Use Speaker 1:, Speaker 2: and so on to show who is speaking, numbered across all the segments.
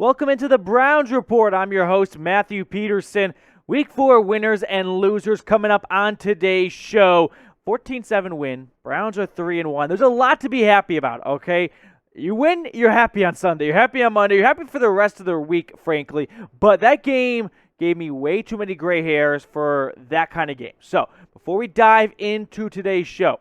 Speaker 1: Welcome into the Browns Report. I'm your host, Matthew Peterson. Week 4 winners and losers coming up on today's show. 14-7 win. Browns are 3-1. There's a lot to be happy about, okay? You win, you're happy on Sunday. You're happy on Monday. You're happy for the rest of the week, frankly. But that game gave me way too many gray hairs for that kind of game. So, before we dive into today's show,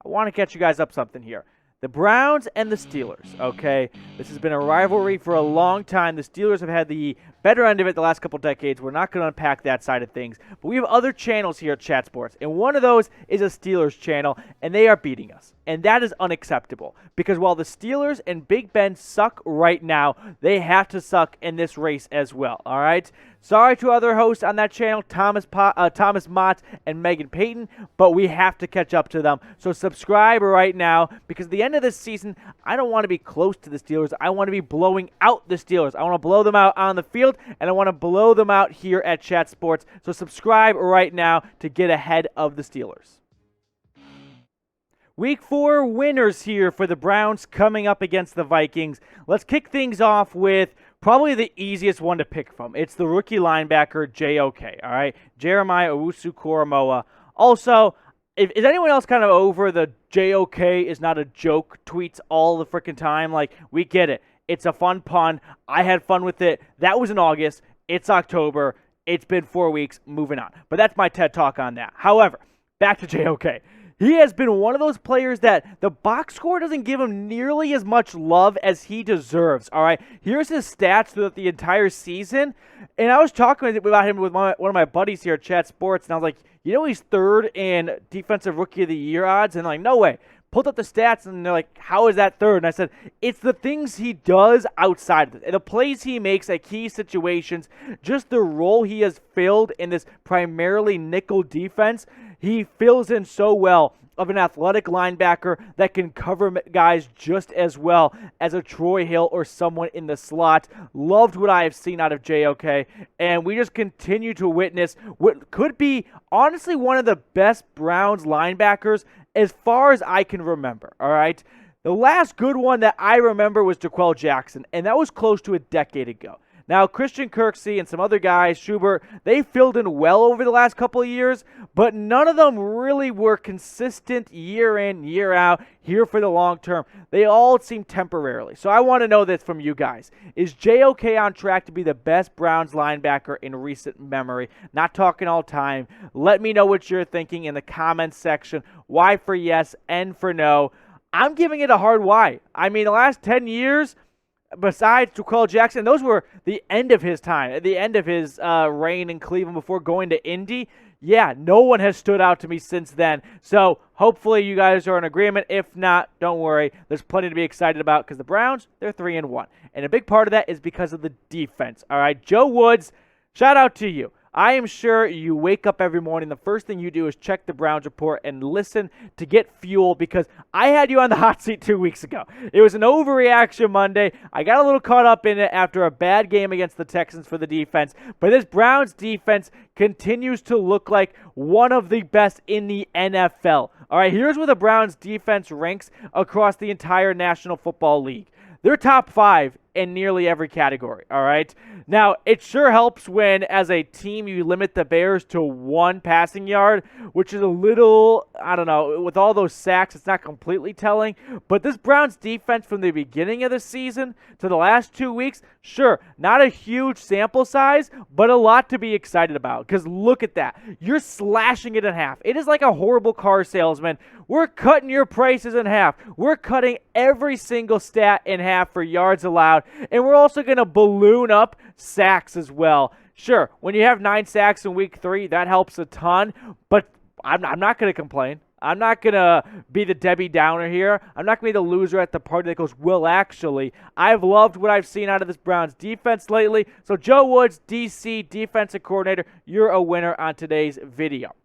Speaker 1: I want to catch you guys up something here. The Browns and the Steelers, okay? This has been a rivalry for a long time. The Steelers have had the better end of it the last couple decades. We're not going to unpack that side of things. But we have other channels here at Chat Sports, and one of those is a Steelers channel, and they are beating us. And that is unacceptable because while the Steelers and Big Ben suck right now, they have to suck in this race as well, all right? Sorry to other hosts on that channel, Thomas Mott and Megan Payton, but we have to catch up to them. So subscribe right now because at the end of this season, I don't want to be close to the Steelers. I want to be blowing out the Steelers. I want to blow them out on the field, and I want to blow them out here at Chat Sports. So subscribe right now to get ahead of the Steelers. Week 4 winners here for the Browns coming up against the Vikings. Let's kick things off with probably the easiest one to pick from. It's the rookie linebacker, JOK, all right? Jeremiah Owusu-Koramoah. Also, is anyone else kind of over the JOK is not a joke tweets all the freaking time? Like, we get it. It's a fun pun. I had fun with it. That was in August. It's October. It's been 4 weeks. Moving on. But that's my TED Talk on that. However, back to JOK. He has been one of those players that the box score doesn't give him nearly as much love as he deserves, all right? Here's his stats throughout the entire season, and I was talking about him with one of my buddies here at Chat Sports, and I was like, you know he's third in Defensive Rookie of the Year odds? And like, no way. Pulled up the stats, and they're like, how is that third? And I said, it's the things he does outside of it. The plays he makes at key situations, just the role he has filled in this primarily nickel defense. He fills in so well of an athletic linebacker that can cover guys just as well as a Troy Hill or someone in the slot. Loved what I have seen out of JOK, and we just continue to witness what could be honestly one of the best Browns linebackers as far as I can remember, all right? The last good one that I remember was D'Qwell Jackson, and that was close to a decade ago. Now, Christian Kirksey and some other guys, Schubert, they filled in well over the last couple of years, but none of them really were consistent year in, year out, here for the long term. They all seem temporarily. So I want to know this from you guys. Is JOK on track to be the best Browns linebacker in recent memory? Not talking all time. Let me know what you're thinking in the comments section. Y for yes, N for no. I'm giving it a hard Y. I mean, the last 10 years, besides D'Qwell Jackson, those were the end of his time, at the end of his reign in Cleveland before going to Indy. Yeah, no one has stood out to me since then. So hopefully you guys are in agreement. If not, don't worry. There's plenty to be excited about because the Browns, they're 3-1. And a big part of that is because of the defense. All right, Joe Woods, shout out to you. I am sure you wake up every morning, the first thing you do is check the Browns Report and listen to get fuel because I had you on the hot seat 2 weeks ago. It was an overreaction Monday. I got a little caught up in it after a bad game against the Texans for the defense, but this Browns defense continues to look like one of the best in the NFL. All right, here's where the Browns defense ranks across the entire National Football League. They're top 5 in nearly every category, all right? Now, it sure helps when, as a team, you limit the Bears to 1 passing yard, which is a little, I don't know, with all those sacks, it's not completely telling. But this Browns defense from the beginning of the season to the last 2 weeks, sure, not a huge sample size, but a lot to be excited about. Because look at that. You're slashing it in half. It is like a horrible car salesman. We're cutting your prices in half. We're cutting every single stat in half for yards allowed. And we're also going to balloon up sacks as well. Sure, when you have 9 sacks in week 3, that helps a ton. But I'm not going to complain. I'm not going to be the Debbie Downer here. I'm not going to be the loser at the party that goes, well, actually. I've loved what I've seen out of this Browns defense lately. So Joe Woods, DC, defensive coordinator, you're a winner on today's video.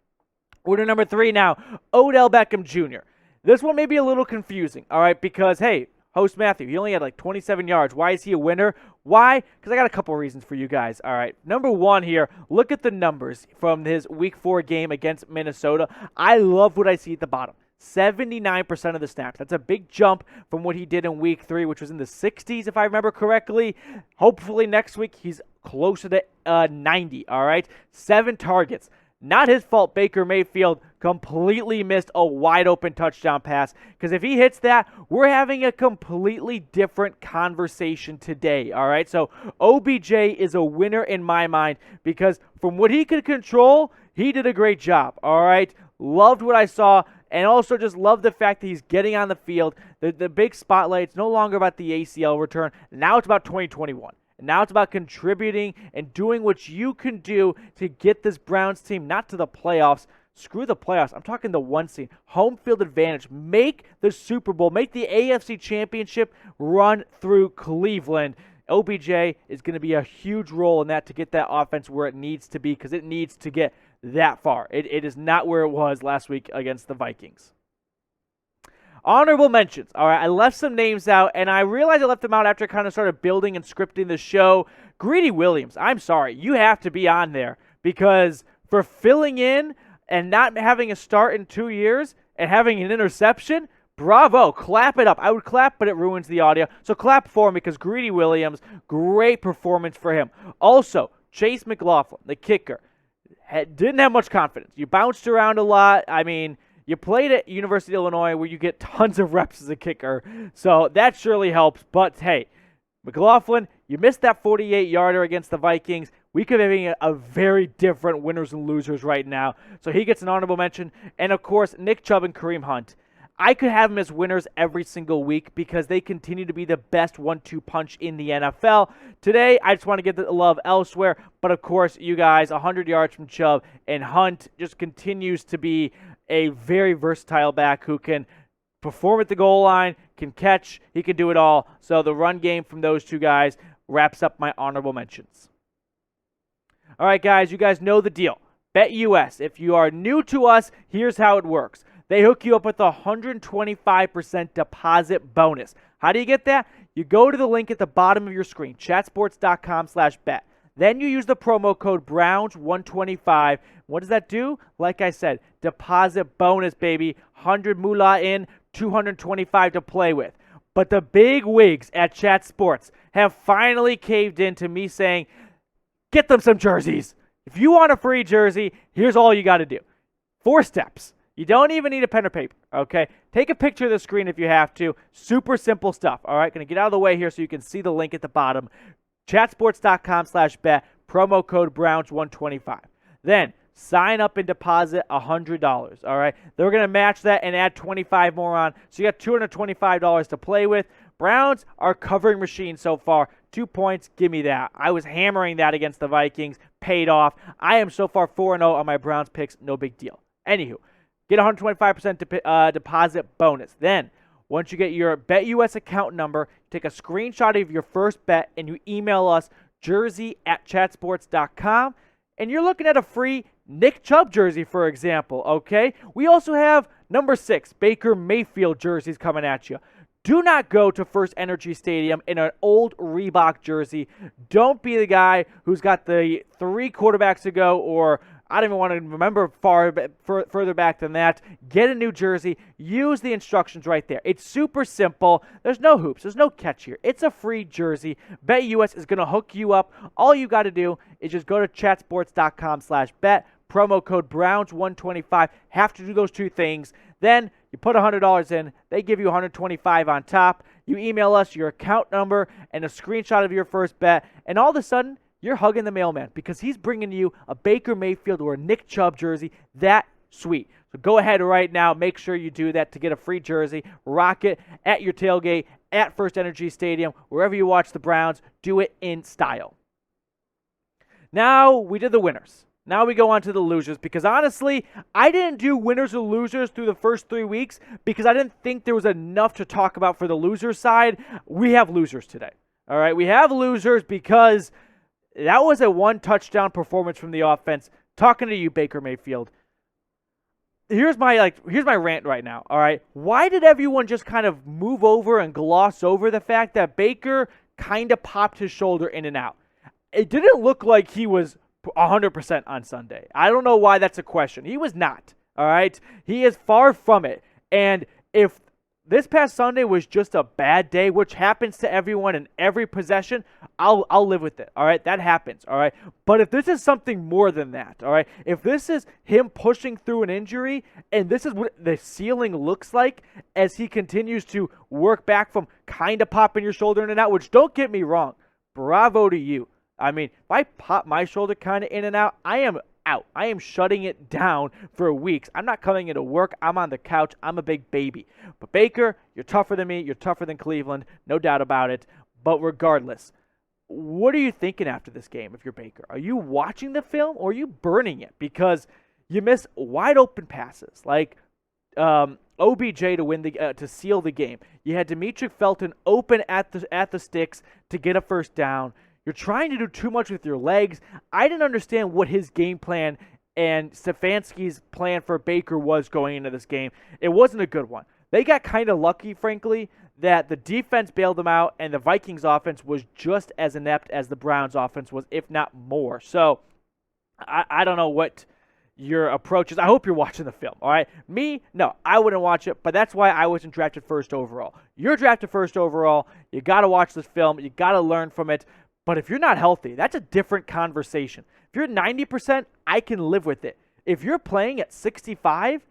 Speaker 1: Winner number 3 now, Odell Beckham Jr. This one may be a little confusing, all right, because, hey, host Matthew, he only had like 27 yards. Why is he a winner? Why? Because I got a couple reasons for you guys. All right, number 1 here, look at the numbers from his Week 4 game against Minnesota. I love what I see at the bottom. 79% of the snaps. That's a big jump from what he did in week 3, which was in the 60s, if I remember correctly. Hopefully next week he's closer to 90, all right? 7 targets. Not his fault Baker Mayfield completely missed a wide-open touchdown pass, because if he hits that, we're having a completely different conversation today, all right? So OBJ is a winner in my mind, because from what he could control, he did a great job, all right? Loved what I saw, and also just love the fact that he's getting on the field. The big spotlight, it's no longer about the ACL return. Now it's about 2021. And now it's about contributing and doing what you can do to get this Browns team not to the playoffs. Screw the playoffs. I'm talking the 1 seed. Home field advantage. Make the Super Bowl. Make the AFC Championship run through Cleveland. OBJ is going to be a huge role in that to get that offense where it needs to be, because it needs to get that far. It is not where it was last week against the Vikings. Honorable mentions. All right, I left some names out, and I realized I left them out after I kind of started building and scripting the show. Greedy Williams, I'm sorry. You have to be on there, because for filling in and not having a start in 2 years and having an interception, bravo. Clap it up. I would clap, but it ruins the audio. So clap for me, because Greedy Williams, great performance for him. Also, Chase McLaughlin, the kicker, didn't have much confidence. You bounced around a lot. I mean, you played at University of Illinois, where you get tons of reps as a kicker, so that surely helps. But hey, McLaughlin, you missed that 48-yarder against the Vikings. We could be having a very different winners and losers right now. So he gets an honorable mention. And of course, Nick Chubb and Kareem Hunt. I could have them as winners every single week, because they continue to be the best 1-2 punch in the NFL. Today, I just want to get the love elsewhere. But of course, you guys, 100 yards from Chubb, and Hunt just continues to be a very versatile back who can perform at the goal line, can catch, he can do it all. So the run game from those two guys wraps up my honorable mentions. All right, guys, you guys know the deal. BetUS. If you are new to us, here's how it works. They hook you up with a 125% deposit bonus. How do you get that? You go to the link at the bottom of your screen, chatsports.com/bet. Then you use the promo code Browns125. What does that do? Like I said, deposit bonus, baby. 100 moolah in, 225 to play with. But the big wigs at Chat Sports have finally caved in to me saying, get them some jerseys. If you want a free jersey, here's all you got to do. 4 steps. You don't even need a pen or paper, okay? Take a picture of the screen if you have to. Super simple stuff, all right? Going to get out of the way here so you can see the link at the bottom. Chatsports.com/bet, promo code Browns125. Then sign up and deposit $100, all right? They're going to match that and add 25 more on, so you got $225 to play with. Browns are covering machines so far. 2 points, give me that. I was hammering that against the Vikings, paid off. I am so far 4-0 on my Browns picks, no big deal. Anywho, get a 125% deposit bonus. Then, once you get your BetUS account number, take a screenshot of your first bet, and you email us jersey@chatsports.com, and you're looking at a free Nick Chubb jersey, for example, okay? We also have number 6, Baker Mayfield jerseys coming at you. Do not go to First Energy Stadium in an old Reebok jersey. Don't be the guy who's got the 3 quarterbacks ago, or I don't even want to remember further back than that. Get a new jersey. Use the instructions right there. It's super simple. There's no hoops. There's no catch here. It's a free jersey. BetUS is going to hook you up. All you got to do is just go to chatsports.com/bet. Promo code Browns125. Have to do those 2 things. Then you put $100 in. They give you $125 on top. You email us your account number and a screenshot of your first bet. And all of a sudden, you're hugging the mailman, because he's bringing you a Baker Mayfield or a Nick Chubb jersey. That sweet. So go ahead right now. Make sure you do that to get a free jersey. Rock it at your tailgate, at First Energy Stadium, wherever you watch the Browns. Do it in style. Now we did the winners. Now we go on to the losers, because honestly, I didn't do winners or losers through the first 3 weeks because I didn't think there was enough to talk about for the loser side. We have losers today. All right, we have losers because that was a 1-touchdown performance from the offense. Talking to you, Baker Mayfield. Here's my rant right now, all right? Why did everyone just kind of move over and gloss over the fact that Baker kind of popped his shoulder in and out? It didn't look like he was 100% on Sunday. I don't know why that's a question. He was not, all right? He is far from it. And if this past Sunday was just a bad day, which happens to everyone in every possession, I'll live with it. All right, that happens. All right, but if this is something more than that, all right, if this is him pushing through an injury, and this is what the ceiling looks like as he continues to work back from kind of popping your shoulder in and out, which don't get me wrong, bravo to you. I mean, if I pop my shoulder kind of in and out, I am out. I am shutting it down for weeks. I'm not coming into work. I'm on the couch. I'm a big baby. But Baker, you're tougher than me. You're tougher than Cleveland. No doubt about it. But regardless, what are you thinking after this game if you're Baker? Are you watching the film or are you burning it? Because you miss wide open passes like OBJ to win to seal the game. You had Demetric Felton open at the sticks to get a first down. You're trying to do too much with your legs. I didn't understand what his game plan and Stefanski's plan for Baker was going into this game. It wasn't a good one. They got kind of lucky, frankly, that the defense bailed them out and the Vikings offense was just as inept as the Browns offense was, if not more. So I don't know what your approach is. I hope you're watching the film, all right? Me, no, I wouldn't watch it, but that's why I wasn't drafted first overall. You're drafted first overall. You got to watch this film. You got to learn from it. But if you're not healthy, that's a different conversation. If you're 90%, I can live with it. If you're playing at 65,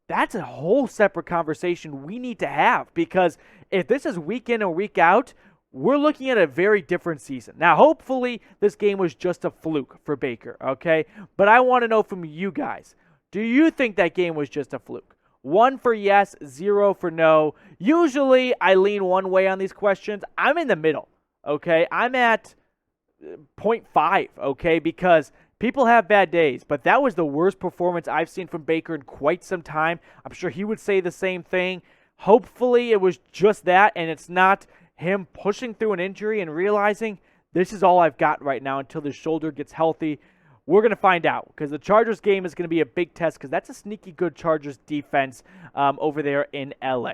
Speaker 1: that's a whole separate conversation we need to have, because if this is week in and week out, we're looking at a very different season. Now, hopefully, this game was just a fluke for Baker, okay? But I want to know from you guys, do you think that game was just a fluke? 1 for yes, 0 for no. Usually, I lean one way on these questions. I'm in the middle, okay? I'm at 0.5, okay, because people have bad days, but that was the worst performance I've seen from Baker in quite some time. I'm sure he would say the same thing. Hopefully it was just that, and it's not him pushing through an injury and realizing this is all I've got right now until the shoulder gets healthy. We're going to find out, because the Chargers game is going to be a big test, because that's a sneaky good Chargers defense over there in LA.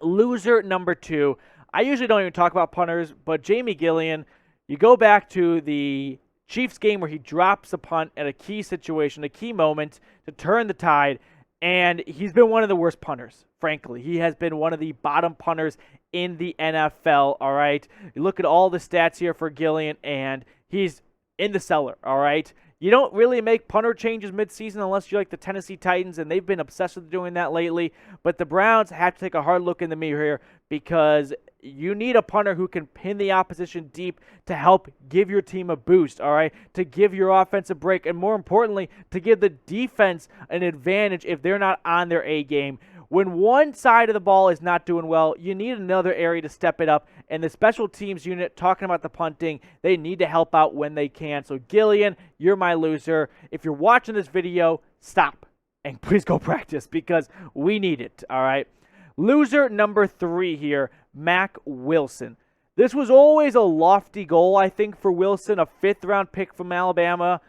Speaker 1: Loser number 2. I usually don't even talk about punters, but Jamie Gillian, you go back to the Chiefs game where he drops a punt at a key situation, a key moment to turn the tide, and he's been one of the worst punters, frankly. He has been one of the bottom punters in the NFL, all right? You look at all the stats here for Gillian, and he's in the cellar, all right? You don't really make punter changes midseason unless you're like the Tennessee Titans, and they've been obsessed with doing that lately. But the Browns have to take a hard look in the mirror here, because you need a punter who can pin the opposition deep to help give your team a boost, all right? To give your offense a break, and more importantly, to give the defense an advantage if they're not on their A game. When one side of the ball is not doing well, you need another area to step it up. And the special teams unit, talking about the punting, they need to help out when they can. So, Gillian, you're my loser. If you're watching this video, stop and please go practice, because we need it, all right? Loser number 3 here, Mack Wilson. This was always a lofty goal, I think, for Wilson, a 5th-round pick from Alabama,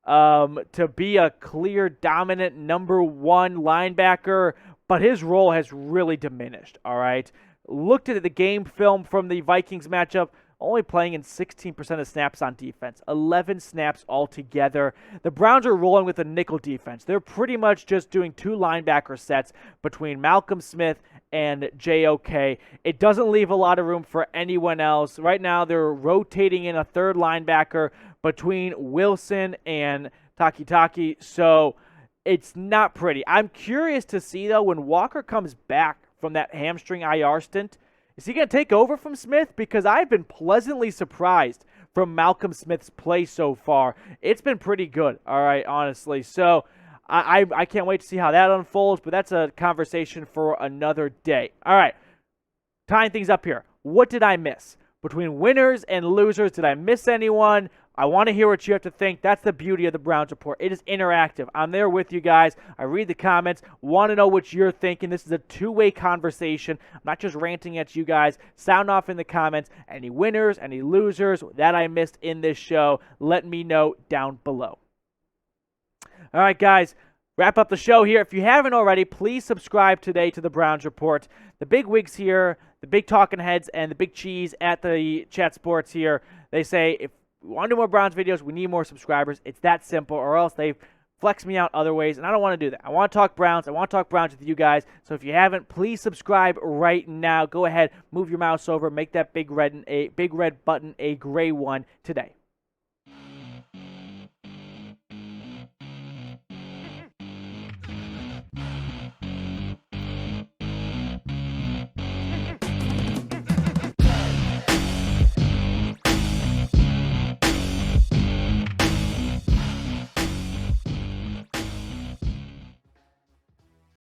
Speaker 1: to be a clear, dominant number 1 linebacker, but his role has really diminished, all right? Looked at the game film from the Vikings matchup, only playing in 16% of snaps on defense, 11 snaps altogether. The Browns are rolling with a nickel defense. They're pretty much just doing 2 linebacker sets between Malcolm Smith and JOK. It doesn't leave a lot of room for anyone else. Right now, they're rotating in a 3rd linebacker between Wilson and Taki, so it's not pretty. I'm curious to see, though, when Walker comes back from that hamstring IR stint, is he going to take over from Smith? Because I've been pleasantly surprised from Malcolm Smith's play so far. It's been pretty good, all right, honestly. So I can't wait to see how that unfolds, but that's a conversation for another day. All right, tying things up here. What did I miss? Between winners and losers, did I miss anyone? I want to hear what you have to think. That's the beauty of the Browns Report. It is interactive. I'm there with you guys. I read the comments. Want to know what you're thinking. This is a two-way conversation. I'm not just ranting at you guys. Sound off in the comments. Any winners, any losers that I missed in this show, let me know down below. All right, guys. Wrap up the show here. If you haven't already, please subscribe today to the Browns Report. The big wigs here, the big talking heads, and the big cheese at the Chat Sports here, they say if we want to do more Browns videos, we need more subscribers. It's that simple, or else they flex me out other ways, and I don't want to do that. I want to talk Browns. I want to talk Browns with you guys. So if you haven't, please subscribe right now. Go ahead, move your mouse over, make that big red button a gray one today.